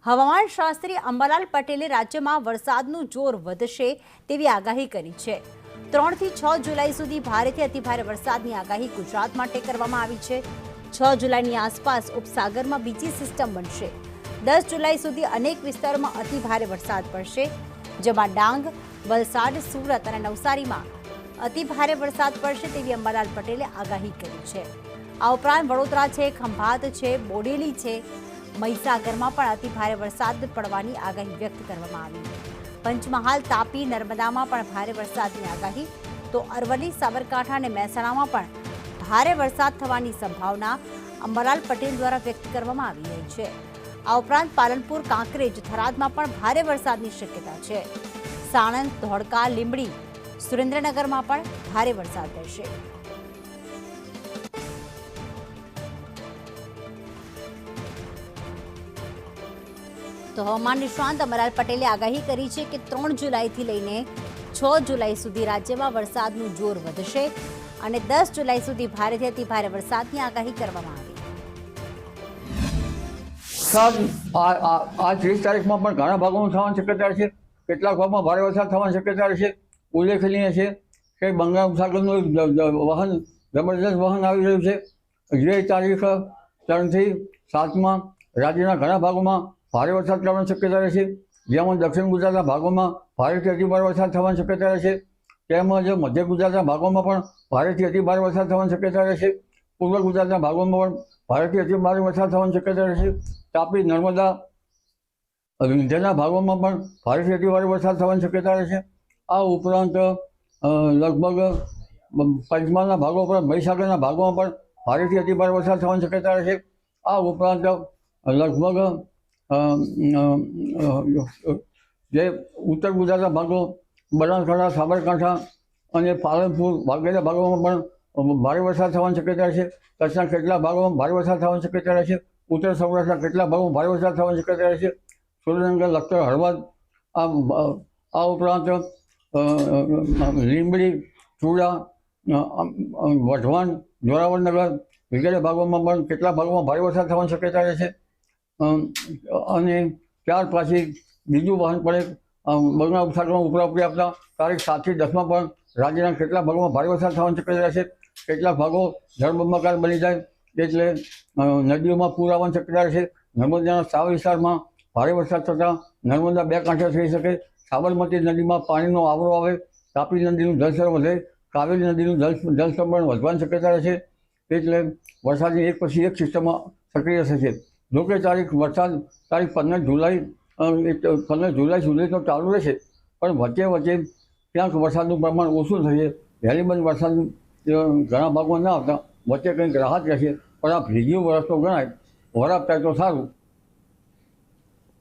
હવામાન શાસ્ત્રી અંબાલાલ પટેલે રાજ્યમાં વરસાદનું જોર વધશે તેવી આગાહી કરી છે। 3 થી 6 જુલાઈ સુધી ભારેથી અતિભારે વરસાદની આગાહી ગુજરાત માટે કરવામાં આવી છે। 6 જુલાઈની આસપાસ ઉપસાગરમાં બીજી સિસ્ટમ બનશે। 10 જુલાઈ સુધી અનેક વિસ્તારોમાં અતિભારે વરસાદ પડશે, જેમાં ડાંગ, વલસાડ, સુરત અને નવસારીમાં અતિભારે વરસાદ પડશે તેવી અંબાલાલ પટેલે આગાહી કરી છે। આ ઉપરાંત વડોદરા છે, ખંભાત છે, બોડેલી છે, મહીસાગરમાં પણ અતિભારે વરસાદ પડવાની આગાહી વ્યક્ત કરવામાં આવી। પંચમહાલ, તાપી, નર્મદામાં પણ ભારે વરસાદની આગાહી, તો અરવલ્લી, સાબરકાંઠા અને મહેસાણામાં પણ ભારે વરસાદ થવાની સંભાવના અંબાલાલ પટેલ દ્વારા વ્યક્ત કરવામાં આવી રહી છે। આ ઉપરાંત પાલનપુર, કાંકરેજ, થરાદમાં પણ ભારે વરસાદની શક્યતા છે। સાણંદ, ધોળકા, લીંબડી, સુરેન્દ્રનગરમાં પણ ભારે વરસાદ રહેશે। તો હવામાન નિષ્ણાંત અંબાલાલ પટેલે આગાહી કરી છે કે 3 જુલાઈથી લઈને 6 જુલાઈ સુધી રાજ્યમાં વરસાદનું જોર વધશે અને 10 જુલાઈ સુધી ભારેથી અતિભારે વરસાદની આગાહી કરવામાં આવી। આ 30 તારીખમાં પણ ઘણા ભાગોમાં થવાની શક્યતા છે। કેટલાક ભાગમાં ભારે વરસાદ થવાની શક્યતા છે। ઉલ્લેખનીય છે કે બંગાળ ઉપસાગરનું વહન, જબરદસ્ત વહન આવી રહ્યું છે। જે તારીખ 3 થી 7માં રાજ્યના ઘણા ભાગોમાં ભારે વરસાદ થવાની શક્યતા રહેશે। જેમાં દક્ષિણ ગુજરાતના ભાગોમાં ભારેથી અતિભારે વરસાદ થવાની શક્યતા રહેશે। તેમજ મધ્ય ગુજરાતના ભાગોમાં પણ ભારેથી અતિભારે વરસાદ થવાની શક્યતા રહેશે। પૂર્વ ગુજરાતના ભાગોમાં પણ ભારેથી અતિભારે વરસાદ થવાની શક્યતા રહેશે। તાપી, નર્મદા, વિંધ્યના ભાગોમાં પણ ભારેથી અતિભારે વરસાદ થવાની શક્યતા રહેશે। આ ઉપરાંત લગભગ પંચમહાલના ભાગો પર, મહીસાગરના ભાગોમાં પણ ભારેથી અતિભારે વરસાદ થવાની શક્યતા રહેશે। આ ઉપરાંત લગભગ જે ઉત્તર ગુજરાતના ભાગો, બનાસકાંઠા, સાબરકાંઠા અને પાલનપુર વગેરે ભાગોમાં પણ ભારે વરસાદ થવાની શક્યતા છે। કચ્છના કેટલાક ભાગોમાં ભારે વરસાદ થવાની શક્યતા રહેશે। ઉત્તર સૌરાષ્ટ્રના કેટલાક ભાગોમાં ભારે વરસાદ થવાની શક્યતા રહેશે। સુરેન્દ્રનગર, લખતર, હળવદ, આ ઉપરાંત લીંબડી, ચૂડા, વઢવાણ, જોરાવરનગર વગેરે ભાગોમાં પણ કેટલાક ભાગોમાં ભારે વરસાદ થવાની શક્યતા રહેશે। અને ત્યાર પછી બીજું વહન પડે બંગાળ ઉપસાગરમાં ઉપરી આપતા તારીખ 7 થી 10માં પણ રાજ્યના કેટલાક ભાગોમાં ભારે વરસાદ થવાની શક્યતા રહેશે। કેટલાક ભાગો જળબંબાકાર બની જાય એટલે નદીઓમાં પૂર આવવાની શક્યતા રહેશે। નર્મદાના સાવ વિસ્તારમાં ભારે વરસાદ થતાં નર્મદા બે કાંઠે થઈ શકે। સાબરમતી નદીમાં પાણીનો આવરો આવે, તાપી નદીનું જળસ્તર વધે, કાવેરી નદીનું જળસ્તર પણ વધવાની શક્યતા રહેશે। એટલે વરસાદની એક પછી એક સિસ્ટમમાં સક્રિય થશે। જોકે તારીખ 15 જુલાઈ સુધી તો ચાલુ રહેશે, પણ વચ્ચે ક્યાંક વરસાદનું પ્રમાણ ઓછું થશે। વહેલીબંધ વરસાદ ઘણા ભાગોમાં ના આવતા વચ્ચે કંઈક રાહત રહેશે, પણ આ ભીગ્યું વરસ તો ગણાય, વરાપ થાય તો સારું।